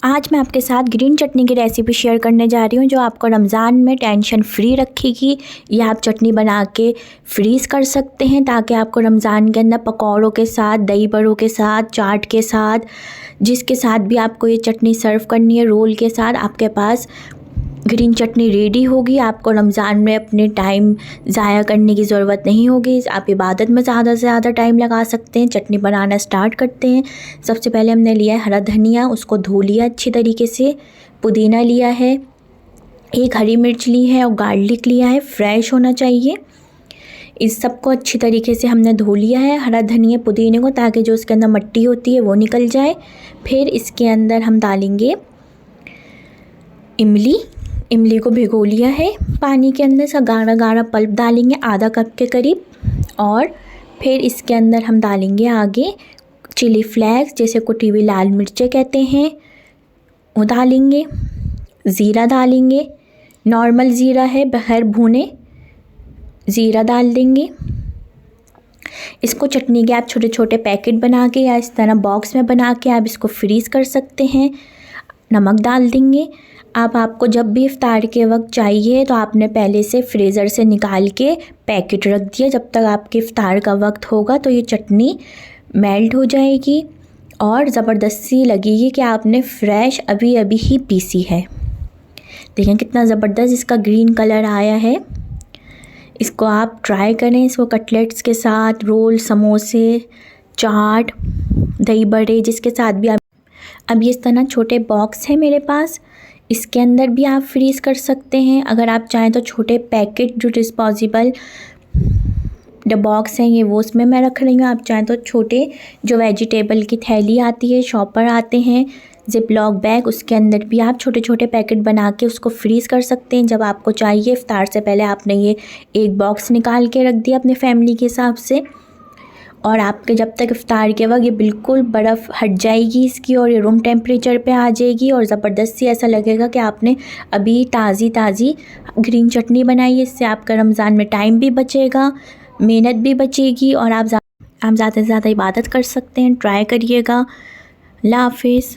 आज मैं आपके साथ ग्रीन चटनी की रेसिपी शेयर करने जा रही हूँ जो आपको रमज़ान में टेंशन फ्री रखेगी। ये आप चटनी बना के फ्रीज़ कर सकते हैं ताकि आपको रमज़ान के अंदर पकौड़ों के साथ, दही बड़ों के साथ, चाट के साथ, जिसके साथ भी आपको ये चटनी सर्व करनी है, रोल के साथ, आपके पास ग्रीन चटनी रेडी होगी। आपको रमज़ान में अपने टाइम ज़ाया करने की ज़रूरत नहीं होगी। आप इबादत में ज़्यादा से ज़्यादा टाइम लगा सकते हैं। चटनी बनाना स्टार्ट करते हैं। सबसे पहले हमने लिया है हरा धनिया, उसको धो लिया अच्छी तरीके से। पुदीना लिया है, एक हरी मिर्च ली है और गार्लिक लिया है, फ्रेश होना चाहिए। इस सबको अच्छी तरीके से हमने धो लिया है, हरा धनिया पुदीने को, ताकि जो उसके अंदर मिट्टी होती है वो निकल जाए। फिर इसके अंदर हम डालेंगे इमली को भिगो लिया है पानी के अंदर, सा गाढ़ा गाढ़ा पल्प डालेंगे आधा कप के करीब। और फिर इसके अंदर हम डालेंगे आगे चिली फ्लेक्स, जैसे कुटी हुई लाल मिर्चें कहते हैं, वो डालेंगे। ज़ीरा डालेंगे, नॉर्मल ज़ीरा है बग़ैर भुने ज़ीरा डाल देंगे। इसको चटनी के आप छोटे छोटे पैकेट बना के या इस तरह बॉक्स में बना के आप इसको फ्रीज़ कर सकते हैं। नमक डाल देंगे। अब आपको जब भी इफ्तार के वक्त चाहिए तो आपने पहले से फ्रीज़र से निकाल के पैकेट रख दिया। जब तक आपके इफ्तार का वक्त होगा तो ये चटनी मेल्ट हो जाएगी और ज़बरदस्ती लगेगी कि आपने फ्रेश अभी अभी ही पीसी है। देखें कितना ज़बरदस्त इसका ग्रीन कलर आया है। इसको आप ट्राई करें। इसको कटलेट्स के साथ, रोल, समोसे, चाट, दही बड़े, जिसके साथ भी आप। अब ये इस तरह छोटे बॉक्स है मेरे पास, इसके अंदर भी आप फ्रीज़ कर सकते हैं। अगर आप चाहें तो छोटे पैकेट जो डिस्पोजेबल बॉक्स हैं ये वो उसमें मैं रख रही हूँ। आप चाहें तो छोटे जो वेजिटेबल की थैली आती है, शॉपर आते हैं, जिप लॉक बैग, उसके अंदर भी आप छोटे छोटे पैकेट बना के उसको फ्रीज़ कर सकते हैं। जब आपको चाहिए इफ्तार से पहले आपने ये एक बॉक्स निकाल के रख दिया अपने फैमिली के हिसाब से, और आपके जब तक इफ्तार के वक्त ये बिल्कुल बर्फ़ हट जाएगी इसकी और ये रूम टेम्परेचर पे आ जाएगी और ज़बरदस्ती ऐसा लगेगा कि आपने अभी ताज़ी ग्रीन चटनी बनाई है। इससे आपका रमज़ान में टाइम भी बचेगा, मेहनत भी बचेगी और आप ज़्यादा से ज़्यादा इबादत कर सकते हैं। ट्राई करिएगा। अल्लाह हाफ़िज़।